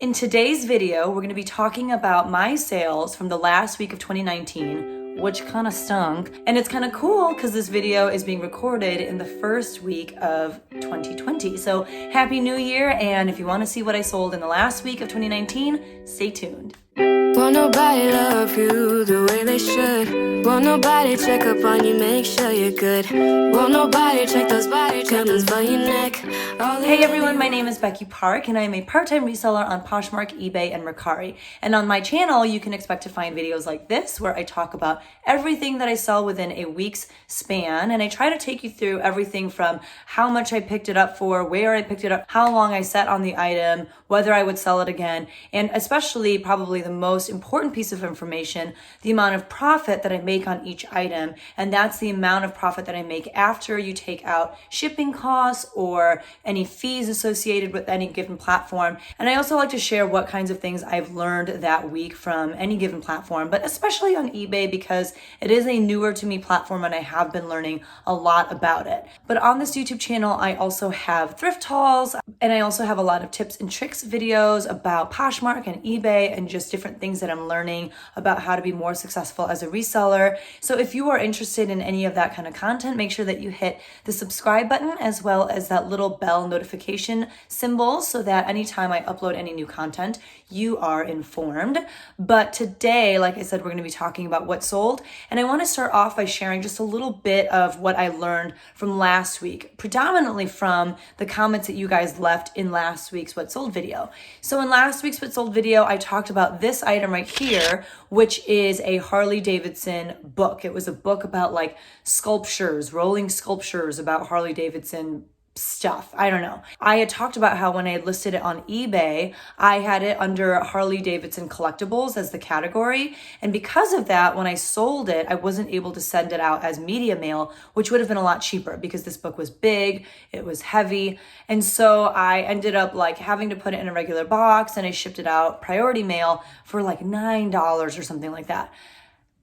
In today's video, we're going to be talking about my sales from the last week of 2019, which kind of stunk. And it's kind of cool because this video is being recorded in the first week of 2020. So Happy New Year. And if you want to see what I sold in the last week of 2019, stay tuned. Won't nobody love you the way they should. Won't nobody check up on you, make sure you're good. Won't nobody check those body tremors for your neck. Hey everyone, my name is Becky Park and I am a part-time reseller on Poshmark, eBay, and Mercari. And on my channel, you can expect to find videos like this where I talk about everything that I sell within a week's span. And I try to take you through everything from how much I picked it up for, where I picked it up, how long I sat on the item, whether I would sell it again, and especially probably the most important piece of information, the amount of profit that I make on each item. And that's the amount of profit that I make after you take out shipping costs or any fees associated with any given platform. And I also like to share what kinds of things I've learned that week from any given platform, but especially on eBay because it is a newer to me platform and I have been learning a lot about it. But on this YouTube channel, I also have thrift hauls and I also have a lot of tips and tricks videos about Poshmark and eBay and just different things that I'm learning about how to be more successful as a reseller. So if you are interested in any of that kind of content, make sure that you hit the subscribe button as well as that little bell notification symbol so that anytime I upload any new content, you are informed. But today, like I said, we're going to be talking about what sold. And I want to start off by sharing just a little bit of what I learned from last week, predominantly from the comments that you guys left in last week's What Sold video. So in last week's What Sold video, I talked about this item right here, which is a Harley Davidson book. It was a book about like sculptures, rolling sculptures about Harley Davidson stuff. I don't know. I had talked about how when I had listed it on eBay, I had it under Harley Davidson collectibles as the category. And because of that, when I sold it, I wasn't able to send it out as media mail, which would have been a lot cheaper because this book was big, it was heavy. And so I ended up like having to put it in a regular box and I shipped it out priority mail for like $9 or something like that.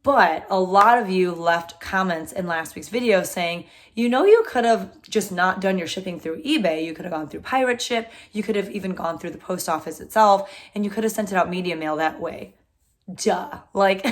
But a lot of you left comments in last week's video saying, you could have just not done your shipping through eBay. You could have gone through pirate ship. You could have even gone through the post office itself and you could have sent it out media mail that way. Duh. Like,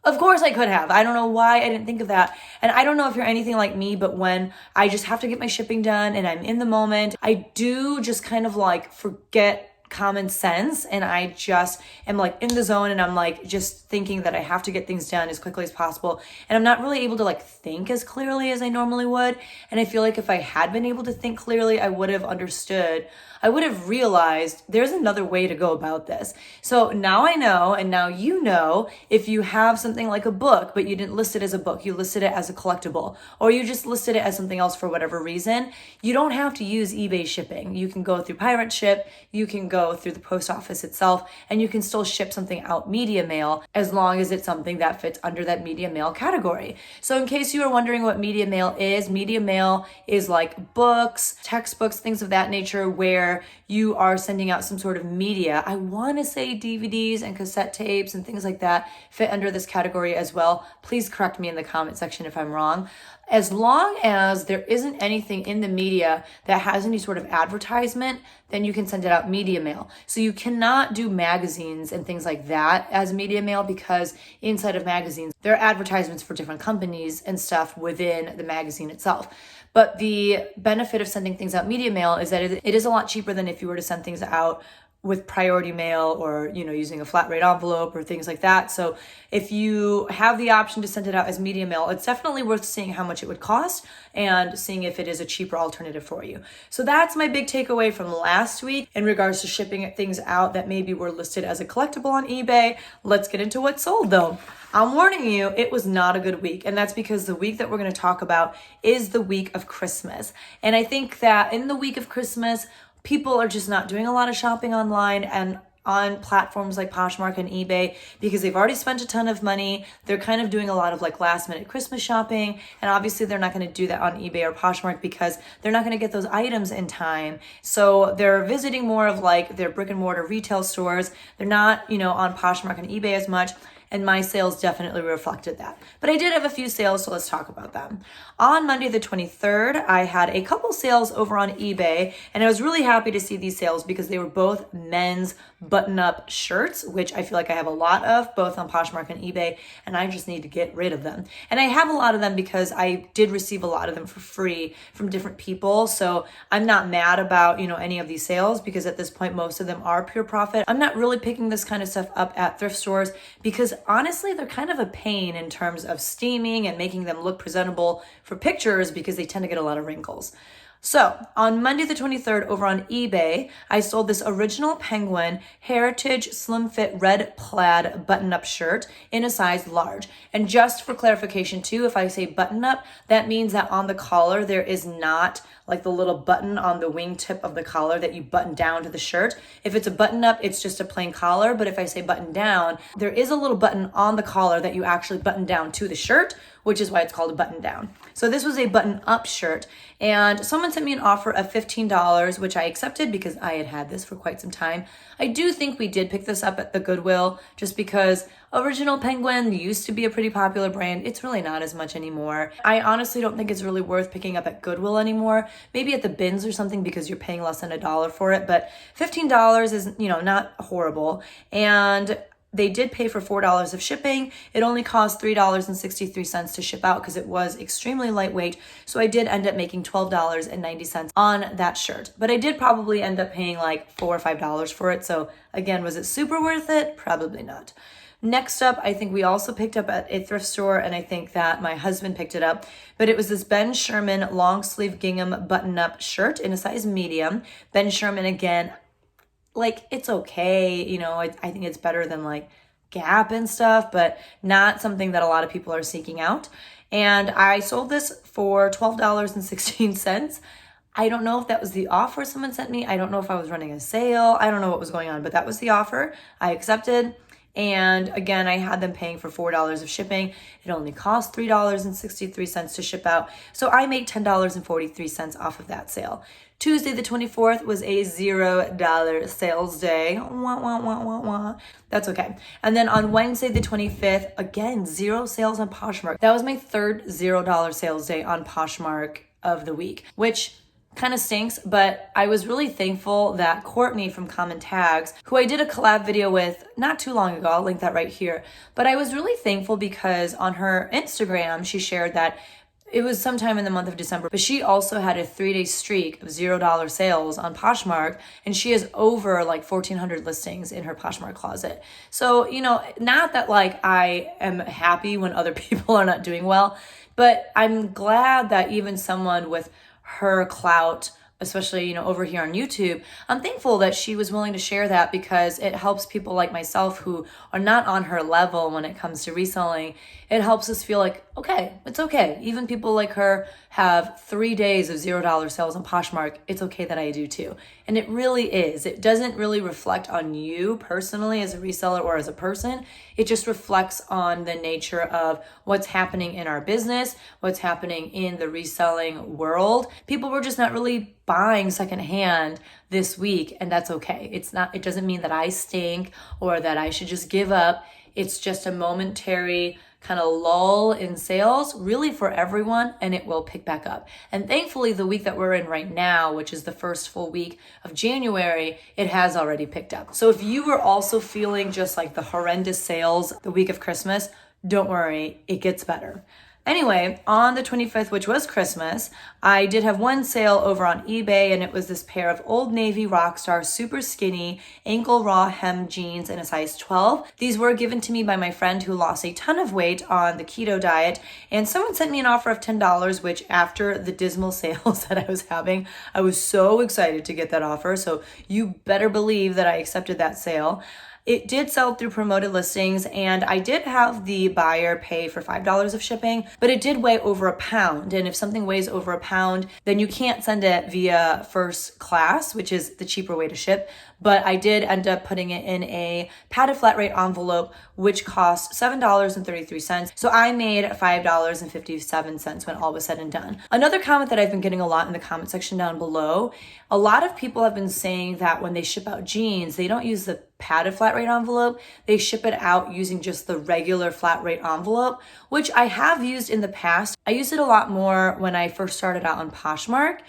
of course I could have. I don't know why I didn't think of that. And I don't know if you're anything like me, but when I just have to get my shipping done and I'm in the moment, I do just kind of like forget common sense and I just am like in the zone and I'm like just thinking that I have to get things done as quickly as possible and I'm not really able to like think as clearly as I normally would. And I feel like if I had been able to think clearly, I would have understood, I would have realized there's another way to go about this. So now I know, and now you know, if you have something like a book, but you didn't list it as a book, you listed it as a collectible, or you just listed it as something else for whatever reason, you don't have to use eBay shipping. You can go through pirate ship, you can go through the post office itself, and you can still ship something out media mail as long as it's something that fits under that media mail category. So in case you are wondering what media mail is like books, textbooks, things of that nature where you are sending out some sort of media. I want to say DVDs and cassette tapes and things like that fit under this category as well. Please correct me in the comment section if I'm wrong. As long as there isn't anything in the media that has any sort of advertisement, then you can send it out media mail. So you cannot do magazines and things like that as media mail because inside of magazines, there are advertisements for different companies and stuff within the magazine itself. But the benefit of sending things out media mail is that it is a lot cheaper than if you were to send things out with priority mail or, using a flat rate envelope or things like that. So if you have the option to send it out as media mail, it's definitely worth seeing how much it would cost and seeing if it is a cheaper alternative for you. So that's my big takeaway from last week in regards to shipping things out that maybe were listed as a collectible on eBay. Let's get into what sold though. I'm warning you, it was not a good week. And that's because the week that we're going to talk about is the week of Christmas. And I think that in the week of Christmas, people are just not doing a lot of shopping online and on platforms like Poshmark and eBay because they've already spent a ton of money. They're kind of doing a lot of like last minute Christmas shopping. And obviously they're not going to do that on eBay or Poshmark because they're not going to get those items in time. So they're visiting more of like their brick and mortar retail stores. They're not, on Poshmark and eBay as much. and my sales definitely reflected that. But I did have a few sales, so let's talk about them. On Monday the 23rd, I had a couple sales over on eBay, and I was really happy to see these sales because they were both men's button-up shirts, which I feel like I have a lot of, both on Poshmark and eBay, and I just need to get rid of them. And I have a lot of them because I did receive a lot of them for free from different people, so I'm not mad about, any of these sales because at this point, most of them are pure profit. I'm not really picking this kind of stuff up at thrift stores because honestly, they're kind of a pain in terms of steaming and making them look presentable for pictures because they tend to get a lot of wrinkles. So on Monday the 23rd over on eBay, I sold this original penguin heritage slim fit red plaid button up shirt in a size large. And just for clarification too, if I say button up, that means that on the collar, there is not like the little button on the wingtip of the collar that you button down to the shirt. If it's a button up, it's just a plain collar. But if I say button down, there is a little button on the collar that you actually button down to the shirt, which is why it's called a button down. So this was a button up shirt, and someone sent me an offer of $15, which I accepted because I had this for quite some time. I do think we did pick this up at the Goodwill just because Original Penguin used to be a pretty popular brand. It's really not as much anymore. I honestly don't think it's really worth picking up at Goodwill anymore. Maybe at the bins or something because you're paying less than $1 for it, but $15 is, not horrible. And they did pay for $4 of shipping. It only cost $3.63 to ship out because it was extremely lightweight. So I did end up making $12.90 on that shirt. But I did probably end up paying like $4 or $5 for it. So again, was it super worth it? Probably not. Next up, I think we also picked up at a thrift store, and I think that my husband picked it up, but it was this Ben Sherman long sleeve gingham button-up shirt in a size medium. Ben Sherman, again, it's okay. I think it's better than like Gap and stuff, but not something that a lot of people are seeking out. And I sold this for $12.16. I don't know if that was the offer someone sent me. I don't know if I was running a sale. I don't know what was going on, but that was the offer. I accepted. And again, I had them paying for $4 of shipping. It only cost $3.63 to ship out. So I made $10.43 off of that sale. Tuesday the 24th was a $0 sales day. Wah, wah, wah, wah, wah. That's okay. And then on Wednesday the 25th, again, 0 sales on Poshmark. That was my third $0 sales day on Poshmark of the week, which kind of stinks, but I was really thankful that Courtney from Common Tags, who I did a collab video with not too long ago, I'll link that right here, but I was really thankful because on her Instagram, she shared that it was sometime in the month of December, but she also had a 3-day streak of $0 sales on Poshmark, and she has over like 1,400 listings in her Poshmark closet. So, not that like I am happy when other people are not doing well, but I'm glad that even someone with her clout, especially, over here on YouTube, I'm thankful that she was willing to share that because it helps people like myself who are not on her level when it comes to reselling. It helps us feel like, okay, it's okay. Even people like her have 3 days of $0 sales on Poshmark. It's okay that I do too. And it really is. It doesn't really reflect on you personally as a reseller or as a person. It just reflects on the nature of what's happening in our business, what's happening in the reselling world. People were just not really buying secondhand this week, and that's okay. It doesn't mean that I stink or that I should just give up. It's just a momentary kind of lull in sales, really for everyone, and it will pick back up. And thankfully, the week that we're in right now, which is the first full week of January, it has already picked up. So if you were also feeling just like the horrendous sales the week of Christmas, don't worry, it gets better. Anyway, on the 25th, which was Christmas, I did have one sale over on eBay, and it was this pair of Old Navy Rockstar super skinny ankle raw hem jeans in a size 12. These were given to me by my friend who lost a ton of weight on the keto diet, and someone sent me an offer of $10, which after the dismal sales that I was having, I was so excited to get that offer. So you better believe that I accepted that sale. It did sell through promoted listings, and I did have the buyer pay for $5 of shipping, but it did weigh over a pound. And if something weighs over a pound, then you can't send it via first class, which is the cheaper way to ship. but I did end up putting it in a padded flat rate envelope, which cost $7.33. So I made $5.57 when all was said and done. Another comment that I've been getting a lot in the comment section down below, a lot of people have been saying that when they ship out jeans, they don't use the padded flat rate envelope. They ship it out using just the regular flat rate envelope, which I have used in the past. I used it a lot more when I first started out on Poshmark.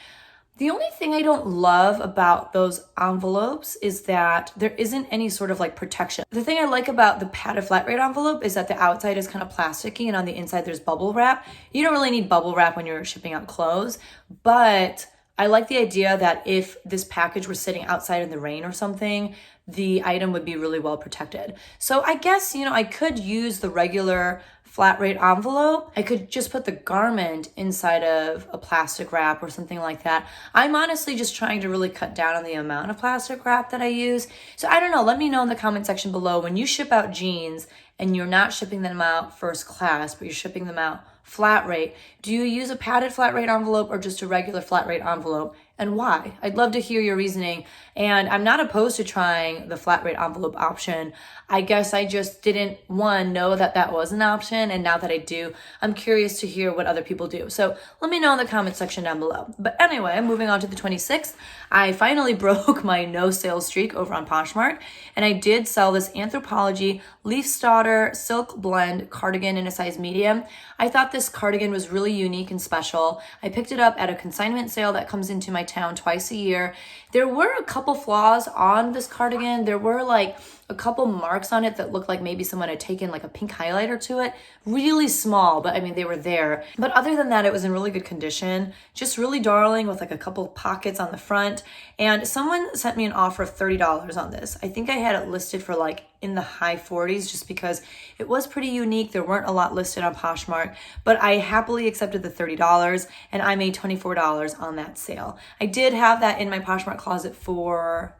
The only thing I don't love about those envelopes is that there isn't any sort of like protection. The thing I like about the padded flat rate envelope is that the outside is kind of plasticky and on the inside there's bubble wrap. You don't really need bubble wrap when you're shipping out clothes, but I like the idea that if this package were sitting outside in the rain or something, the item would be really well protected. So I guess, I could use the regular flat rate envelope. I could just put the garment inside of a plastic wrap or something like that. I'm honestly just trying to really cut down on the amount of plastic wrap that I use. So I don't know, let me know in the comment section below, when you ship out jeans and you're not shipping them out first class, but you're shipping them out flat rate, do you use a padded flat rate envelope or just a regular flat rate envelope? And why? I'd love to hear your reasoning. And I'm not opposed to trying the flat rate envelope option. I guess I just didn't, know that that was an option. And now that I do, I'm curious to hear what other people do. So let me know in the comment section down below. But anyway, moving on to the 26th, I finally broke my no sales streak over on Poshmark. And I did sell this Anthropologie Leaf Starter Silk Blend cardigan in a size medium. I thought this cardigan was really unique and special. I picked it up at a consignment sale that comes into my town twice a year. There were a couple flaws on this cardigan. There were like a couple marks on it that looked like maybe someone had taken like a pink highlighter to it. Really small, but I mean, they were there. But other than that, it was in really good condition. Just really darling with like a couple pockets on the front. And someone sent me an offer of $30 on this. I think I had it listed for like in the high 40s just because it was pretty unique. There weren't a lot listed on Poshmark, but I happily accepted the $30 and I made $24 on that sale. I did have that in my Poshmark closet for,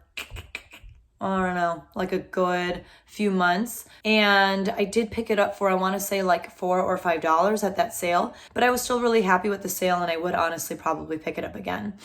I don't know, like a good few months. And I did pick it up for, I want to say like $4 or $5 at that sale, but I was still really happy with the sale and I would honestly probably pick it up again.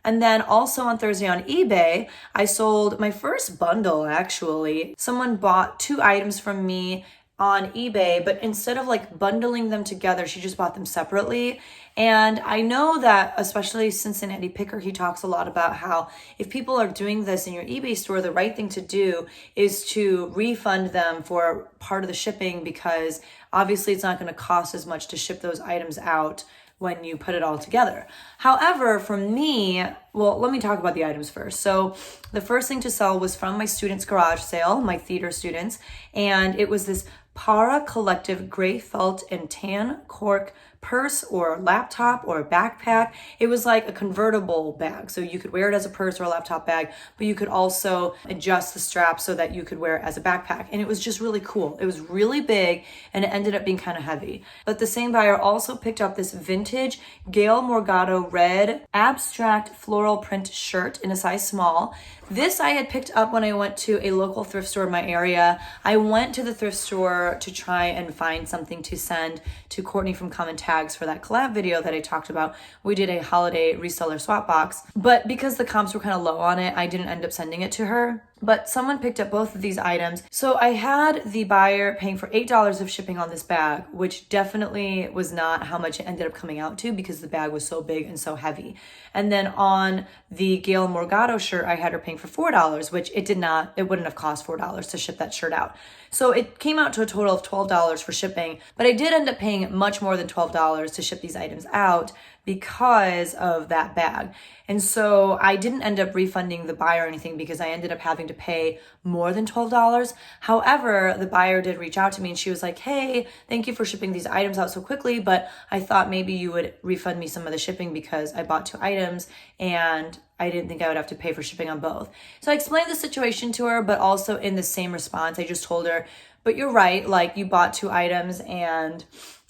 And then also on Thursday on eBay, I sold my first bundle actually. Someone bought 2 items from me on eBay, but instead of like bundling them together, she just bought them separately. And I know that especially Cincinnati Picker, he talks a lot about how if people are doing this in your eBay store, the right thing to do is to refund them for part of the shipping because obviously it's not going to cost as much to ship those items out when you put it all together. However, for me, well, let me talk about the items first. So the first thing to sell was from my students' garage sale, my theater students, and it was this Para Collective gray felt and tan cork purse or laptop or backpack. It was like a convertible bag. So you could wear it as a purse or a laptop bag, but you could also adjust the strap so that you could wear it as a backpack. And it was just really cool. It was really big and it ended up being kind of heavy. But the same buyer also picked up this vintage Gail Morgado red abstract floral print shirt in a size small. This I had picked up when I went to a local thrift store in my area. I went to the thrift store to try and find something to send to Courtney from Common Tags for that collab video that I talked about. We did a holiday reseller swap box, but because the comps were kind of low on it, I didn't end up sending it to her. But someone picked up both of these items. So I had the buyer paying for $8 of shipping on this bag, which definitely was not how much it ended up coming out to because the bag was so big and so heavy. And then on the Gail Morgado shirt, I had her paying for $4, which it wouldn't have cost $4 to ship that shirt out. So it came out to a total of $12 for shipping, but I did end up paying much more than $12 to ship these items out because of that bag. And so I didn't end up refunding the buyer or anything because I ended up having to pay more than $12. However, the buyer did reach out to me and she was like, hey, thank you for shipping these items out so quickly, but I thought maybe you would refund me some of the shipping because I bought 2 items and I didn't think I would have to pay for shipping on both. So I explained the situation to her, but also in the same response, I just told her, but you're right, like you bought 2 items and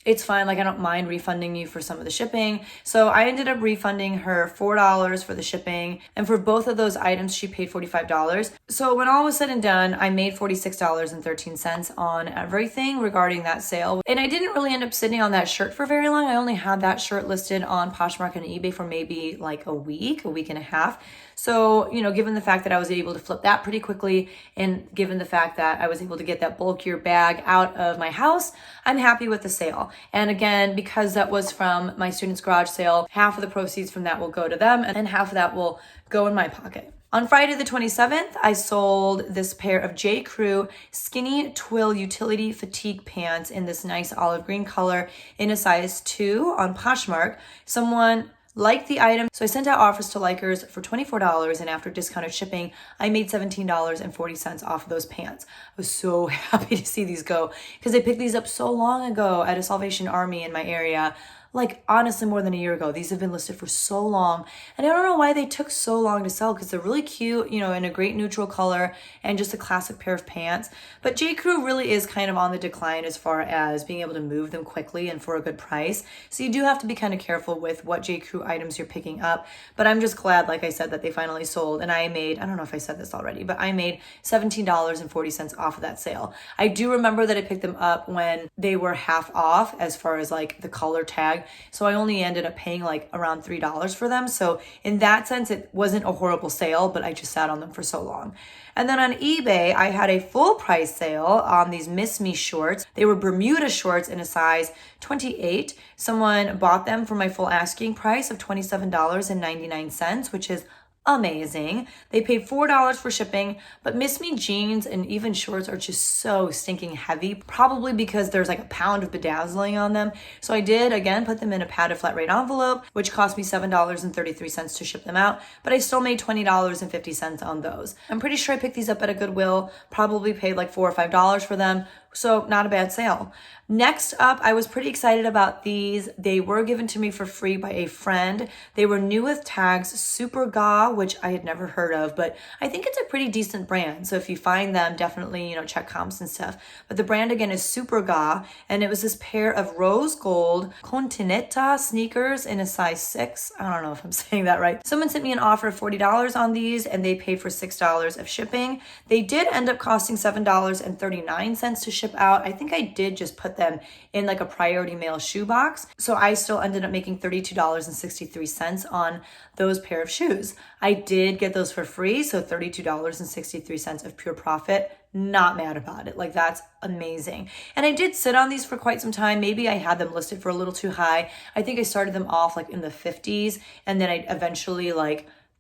it's fine, like I don't mind refunding you for some of the shipping. So I ended up refunding her $4 for the shipping. And for both of those items, she paid $45. So when all was said and done, I made $46.13 on everything regarding that sale. And I didn't really end up sitting on that shirt for very long. I only had that shirt listed on Poshmark and eBay for maybe like a week and a half. So, given the fact that I was able to flip that pretty quickly, and given the fact that I was able to get that bulkier bag out of my house, I'm happy with the sale. And again, because that was from my students' garage sale, half of the proceeds from that will go to them and half of that will go in my pocket. On Friday the 27th, I sold this pair of J. Crew skinny twill utility fatigue pants in this nice olive green color in a size 2 on Poshmark. Someone liked the item, so I sent out offers to likers for $24, and after discounted shipping, I made $17.40 off of those pants. I was so happy to see these go because I picked these up so long ago at a Salvation Army in my area. Like, honestly, more than a year ago. These have been listed for so long. And I don't know why they took so long to sell, because they're really cute, in a great neutral color and just a classic pair of pants. But J. Crew really is kind of on the decline as far as being able to move them quickly and for a good price. So you do have to be kind of careful with what J. Crew items you're picking up. But I'm just glad, like I said, that they finally sold. And I don't know if I said this already, but I made $17.40 off of that sale. I do remember that I picked them up when they were half off as far as like the color tag. So I only ended up paying like around $3 for them. So in that sense, it wasn't a horrible sale, but I just sat on them for so long. And then on eBay, I had a full price sale on these Miss Me shorts. They were Bermuda shorts in a size 28. Someone bought them for my full asking price of $27.99, which is amazing. They paid $4 for shipping, but Miss Me jeans and even shorts are just so stinking heavy, probably because there's like a pound of bedazzling on them. So I did, again, put them in a padded flat rate envelope, which cost me $7.33 to ship them out, but I still made $20.50 on those. I'm pretty sure I picked these up at a Goodwill, probably paid like $4 or $5 for them. So not a bad sale. Next up, I was pretty excited about these. They were given to me for free by a friend. They were new with tags, Super Ga, which I had never heard of, but I think it's a pretty decent brand. So if you find them, definitely, check comps and stuff. But the brand again is Super Ga, and it was this pair of rose gold Continental sneakers in a size 6. I don't know if I'm saying that right. Someone sent me an offer of $40 on these, and they paid for $6 of shipping. They did end up costing $7.39 to ship out. I think I did just put them in like a priority mail shoebox. So I still ended up making $32.63 on those pair of shoes. I did get those for free, so $32.63 of pure profit. Not mad about it. Like, that's amazing. And I did sit on these for quite some time. Maybe I had them listed for a little too high. I think I started them off like in the 50s, and then I eventually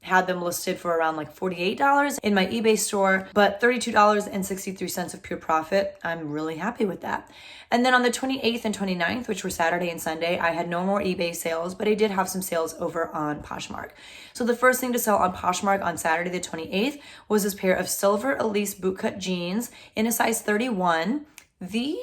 had them listed for around like $48 in my eBay store, but $32.63 of pure profit. I'm really happy with that. And then on the 28th and 29th, which were Saturday and Sunday, I had no more eBay sales, but I did have some sales over on Poshmark. So the first thing to sell on Poshmark on Saturday the 28th was this pair of silver Elise bootcut jeans in a size 31. These,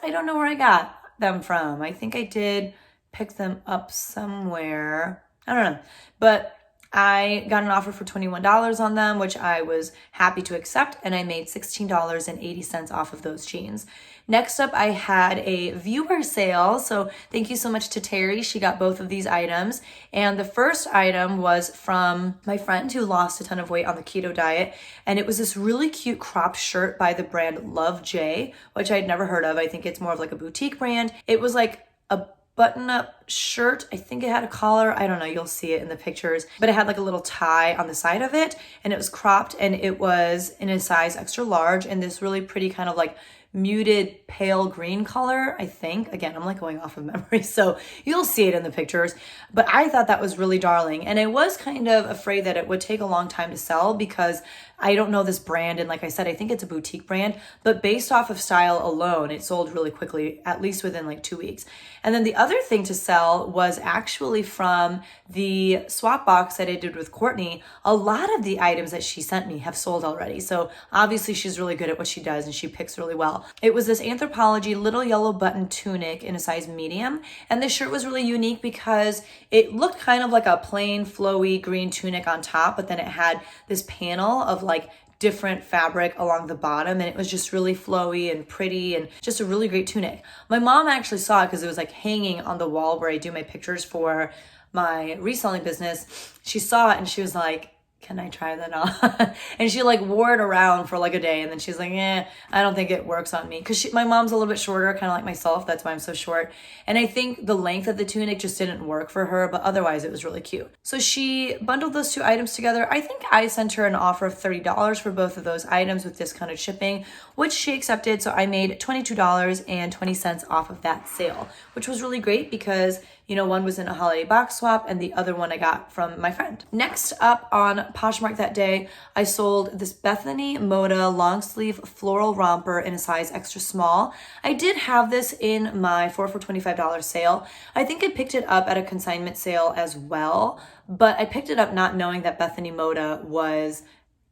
I don't know where I got them from. I think I did pick them up somewhere. I don't know, but I got an offer for $21 on them, which I was happy to accept, and I made $16.80 off of those jeans. Next up, I had a viewer sale, so thank you so much to Terry. She got both of these items, and the first item was from my friend who lost a ton of weight on the keto diet, and it was this really cute cropped shirt by the brand Love J, which I'd never heard of. I think it's more of like a boutique brand. It was like a button-up shirt. I think it had a collar. I don't know. You'll see it in the pictures. But it had like a little tie on the side of it, and it was cropped, and it was in a size extra large in this really pretty kind of like muted pale green color, I think. Again, I'm like going off of memory, so you'll see it in the pictures. But I thought that was really darling, and I was kind of afraid that it would take a long time to sell because I don't know this brand, and like I said, I think it's a boutique brand, but based off of style alone, it sold really quickly, at least within like 2 weeks. And then the other thing to sell was actually from the swap box that I did with Courtney. A lot of the items that she sent me have sold already, so obviously she's really good at what she does, and she picks really well. It was this Anthropologie little yellow button tunic in a size medium, and this shirt was really unique because it looked kind of like a plain flowy green tunic on top, but then it had this panel of like different fabric along the bottom, and it was just really flowy and pretty and just a really great tunic. My mom actually saw it because it was like hanging on the wall where I do my pictures for my reselling business. She saw it and she was like, can I try that on? And she like wore it around for like a day, and then she's like, I don't think it works on me. Cause my mom's a little bit shorter, kind of like myself. That's why I'm so short. And I think the length of the tunic just didn't work for her, but otherwise it was really cute. So she bundled those two items together. I think I sent her an offer of $30 for both of those items with discounted shipping, which she accepted. So I made $22.20 off of that sale, which was really great because, you know, one was in a holiday box swap and the other one I got from my friend. Next up on Poshmark that day, I sold this Bethany Moda long sleeve floral romper in a size extra small. I did have this in my 4 for $25 sale. I think I picked it up at a consignment sale as well, but I picked it up not knowing that Bethany Moda was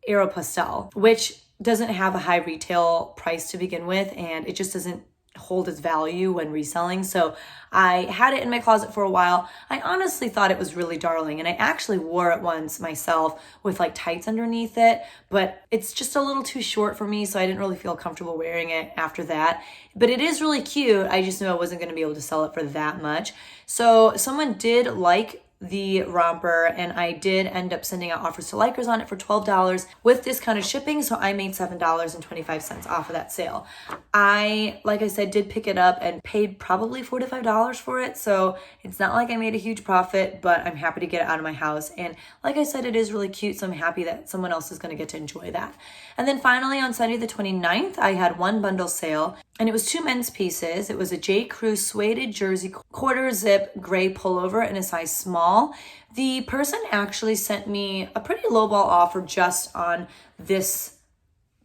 Aeropostale, which doesn't have a high retail price to begin with, and it just doesn't hold its value when reselling. So I had it in my closet for a while. I honestly thought it was really darling, and I actually wore it once myself with like tights underneath it, but it's just a little too short for me, so I didn't really feel comfortable wearing it after that. But it is really cute. I just knew I wasn't going to be able to sell it for that much. So someone did like the romper, and I did end up sending out offers to likers on it for $12 with discounted shipping, so I made $7.25 off of that sale. I, like I said, did pick it up and paid probably $4 to $5 for it, so it's not like I made a huge profit, but I'm happy to get it out of my house. And like I said, it is really cute, so I'm happy that someone else is going to get to enjoy that. And then finally on Sunday the 29th, I had one bundle sale, and it was 2 men's pieces. It was a J. Crew suede jersey quarter zip gray pullover in a size small. The person actually sent me a pretty lowball offer just on this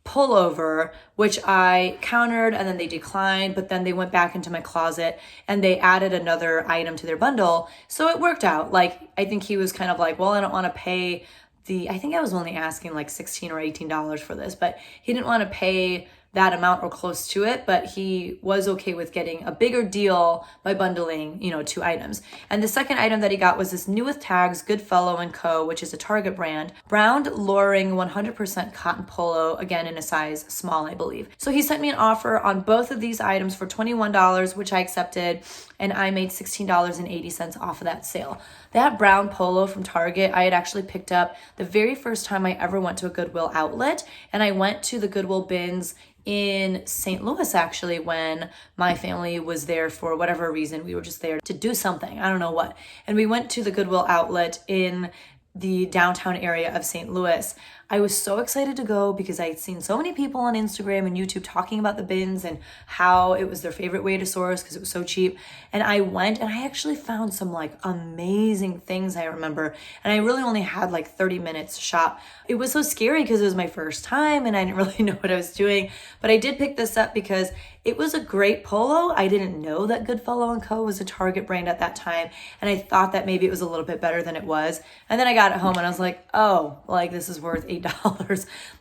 pullover, which I countered, and then they declined, but then they went back into my closet and they added another item to their bundle. So it worked out. Like, I think he was kind of like, well, I don't want to pay I think I was only asking like $16 or $18 for this, but he didn't want to pay that amount or close to it, but he was okay with getting a bigger deal by bundling, 2 items. And the second item that he got was this New With Tags Goodfellow & Co., which is a Target brand, brown luring 100% cotton polo, again in a size small, I believe. So he sent me an offer on both of these items for $21, which I accepted, and I made $16.80 off of that sale. That brown polo from Target, I had actually picked up the very first time I ever went to a Goodwill outlet, and I went to the Goodwill bins in St. Louis actually when my family was there for whatever reason. We were just there to do something, I don't know what. And we went to the Goodwill outlet in the downtown area of St. Louis. I was so excited to go because I had seen so many people on Instagram and YouTube talking about the bins and how it was their favorite way to source because it was so cheap. And I went and I actually found some like amazing things, I remember. And I really only had like 30 minutes to shop. It was so scary because it was my first time and I didn't really know what I was doing. But I did pick this up because it was a great polo. I didn't know that Goodfellow & Co. was a Target brand at that time. And I thought that maybe it was a little bit better than it was. And then I got it home and I was like, oh, like this is worth $8.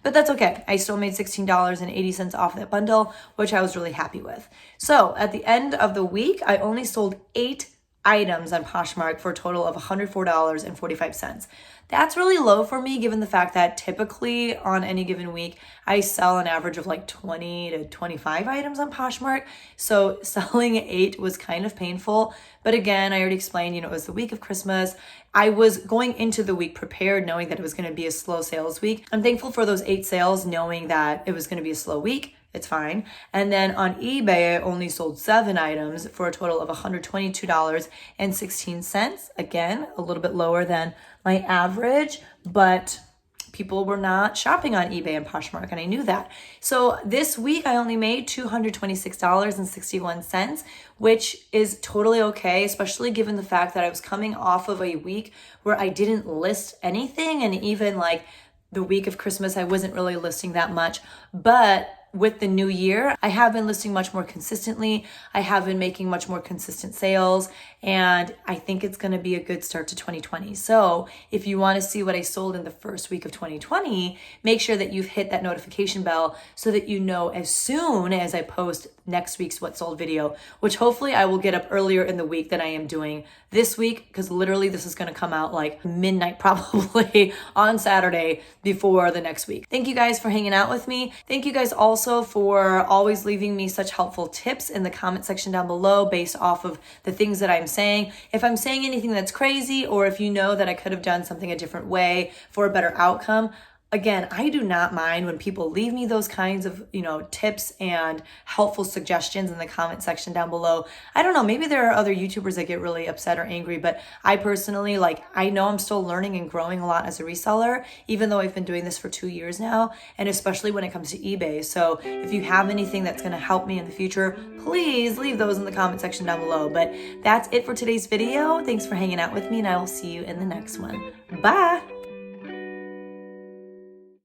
But that's okay. I still made $16.80 off that bundle, which I was really happy with. So at the end of the week, I only sold 8 items on Poshmark for a total of $104.45. That's really low for me given the fact that typically on any given week, I sell an average of like 20 to 25 items on Poshmark. So selling 8 was kind of painful. But again, I already explained, it was the week of Christmas. I was going into the week prepared knowing that it was going to be a slow sales week. I'm thankful for those 8 sales knowing that it was going to be a slow week. It's fine. And then on eBay, I only sold 7 items for a total of $122.16. Again, a little bit lower than my average, but people were not shopping on eBay and Poshmark, and I knew that. So this week, I only made $226.61, which is totally okay, especially given the fact that I was coming off of a week where I didn't list anything, and even like the week of Christmas, I wasn't really listing that much, but with the new year, I have been listing much more consistently. I have been making much more consistent sales, and I think it's going to be a good start to 2020. So if you want to see what I sold in the first week of 2020, make sure that you've hit that notification bell so that you know as soon as I post next week's What Sold video, which hopefully I will get up earlier in the week than I am doing this week, because literally this is going to come out like midnight probably on Saturday before the next week. Thank you guys for hanging out with me. Thank you guys all also for always leaving me such helpful tips in the comment section down below based off of the things that I'm saying. If I'm saying anything that's crazy, or if you know that I could have done something a different way for a better outcome, again, I do not mind when people leave me those kinds of, tips and helpful suggestions in the comment section down below. I don't know, maybe there are other YouTubers that get really upset or angry, but I personally, I know I'm still learning and growing a lot as a reseller, even though I've been doing this for 2 years now, and especially when it comes to eBay. So if you have anything that's gonna help me in the future, please leave those in the comment section down below. But that's it for today's video. Thanks for hanging out with me, and I will see you in the next one. Bye!